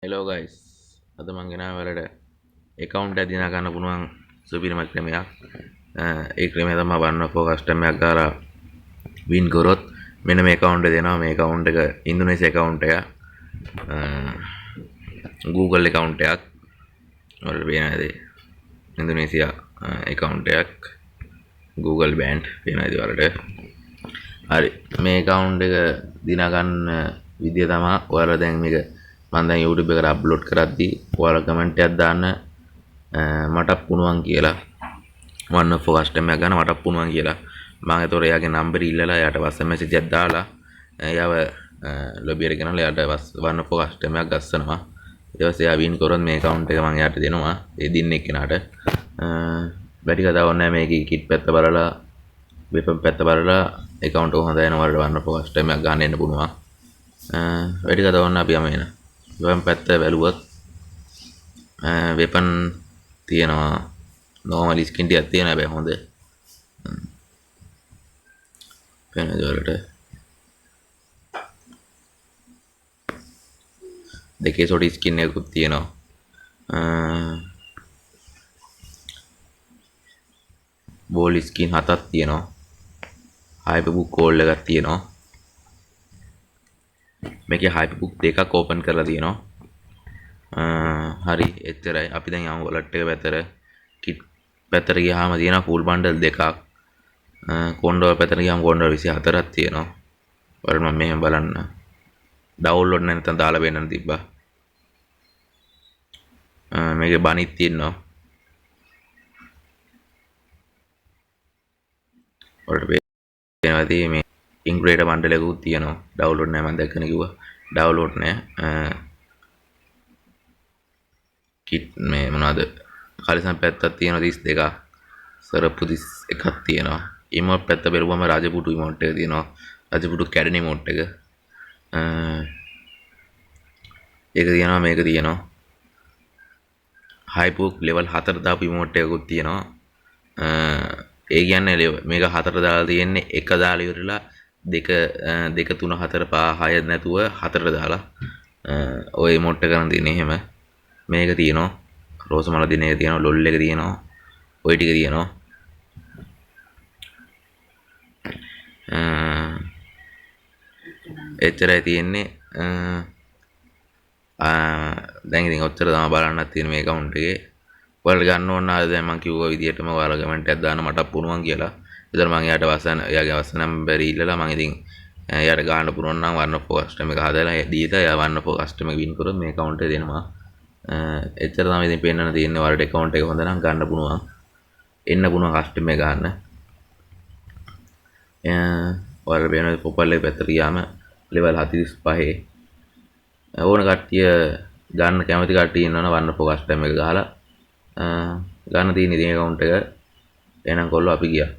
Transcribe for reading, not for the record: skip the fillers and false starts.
Hello guys, අද මම ගෙනාව ඔයාලට account එක දිනා ගන්න පුළුවන් සුපිරිම ක්‍රමයක්. ඒ ක්‍රමය තමයි one of custom එකක් ගාලා win කරොත් මෙන්න මේ account එක දෙනවා. මේ account එක ඉන්දුනීසියා account එකක්. Google account එකක්. ඔයාලට පේන ඇති ඉන්දුනීසියා account එකක්. Google band පේන ඇති ඔයාලට. හරි මේ account එක දිනා ගන්න විදිය තමයි ඔයාලා දැන් මේක මම දැන් YouTube එකට අප්ලෝඩ් කරද්දී ඔයාලා කමෙන්ට් එකක් දාන්න මට පුළුවන් කියලා one of custom එකක් ගන්න මට පුළුවන් කියලා මම ඒතොර එයාගේ නම්බර් ඉල්ලලා එයාට WhatsApp message එකක් දාලා එයාව ලොබි එකට ගෙනල්ලා එයාට one of custom එකක් ගස්සනවා ඊට පස්සේ එයා win කරොත් මේ account එක මම එයාට දෙනවා ඒ දින්නේ කෙනාට වැඩි කතාවක් නැහැ මේකේ kit පැත්ත බලලා weapon පැත්ත බලලා account එක හොඳ වෙන වලට one of custom එකක් ගන්න එන්න පුළුවන් වැඩි කතාවක් නැහැ අපි යමු එන weapon පැත්ත බැලුවොත් weapon තියෙනවා normal skin ටිකක් තියෙනවා හැබැයි හොඳ පේනද වලට දෙකේ සොටි skin එකකුත් තියෙනවා ball skin හතක් තියෙනවා hyperbook call එකක් තියෙනවා මේකේ hyperbook දෙකක් open කරලා තියෙනවා හරි එච්චරයි අපි දැන් යමු wallet එක පැත්තට kit පැත්තට ගියාම තියෙනවා full bundle දෙකක් කොන්ඩෝ පැත්තට ගියාම කොන්ඩෝ 24ක් තියෙනවා ඔයාලා මම මෙහෙම බලන්න download නැත්නම් දාලා වෙන්නන තිබ්බා මේකේ බණිත් තියෙනවා ඔයාලට පේනවා මේ ඉන්ග්‍රේඩර් බන්ඩල් එකකුත් තියෙනවා download නැහැ මම දැක්කනේ කිව්වා download නැහැ kit මේ මොනවාද කලිසම් පැත්තක් තියෙනවා 32ක් සරප්පු 31ක් තියෙනවා emote පැත්ත බැලුවම රාජපුටු emote එක තියෙනවා රාජපුටු කැඩෙන emote එක ඒක තියෙනවා මේක තියෙනවා hyperbook level 4 දාපු emote එකකුත් තියෙනවා ඒ කියන්නේ මේක 4 දාලා තියෙන්නේ එක දාලා ඉවරලා දෙක 3 4 5 6 නැතුව 4 දාලා ඔය emote එක කරන් තියෙන්නේ එහෙම මේක තියෙනවා රෝස මල දින එක තියෙනවා ලොල් එක තියෙනවා ඔය ටික තියෙනවා එච්චරයි තියෙන්නේ දැන් ඉතින් ඔච්චර තමයි බලන්නත් තියෙන මේ account එකේ ඔයාලට ගන්න ඕන නම් දැන් මම කිව්වා විදිහටම ඔයාලා කමෙන්ට් එකක් දාන්න මට පුළුවන් කියලා ඒතර මම එයාට එයාගේ අවසන් නම්බර් ඉල්ලලා මම ඉතින් එයාට ගන්න පුළුවන් නම් one of custom එක හදලා දීලා එයා one of custom එක win කරොත් මේ account එක දෙනවා එච්චර තමයි ඉතින් පෙන්නන්න තියෙන්නේ ඔයාලට account එක හොඳ නම් ගන්න පුළුවන් එන්න පුළුවන් custom එක ගන්න ඔයාලා වෙන ප්‍රොෆයිල් එක පැත්තට ගියාම level 45 ඕන කට්ටිය ගන්න කැමති කට්ටිය ඉන්නවනේ one of custom එක ගහලා ගන්න තියෙන ඉතින් account එක එහෙනම් කොල්ලෝ අපි ගියා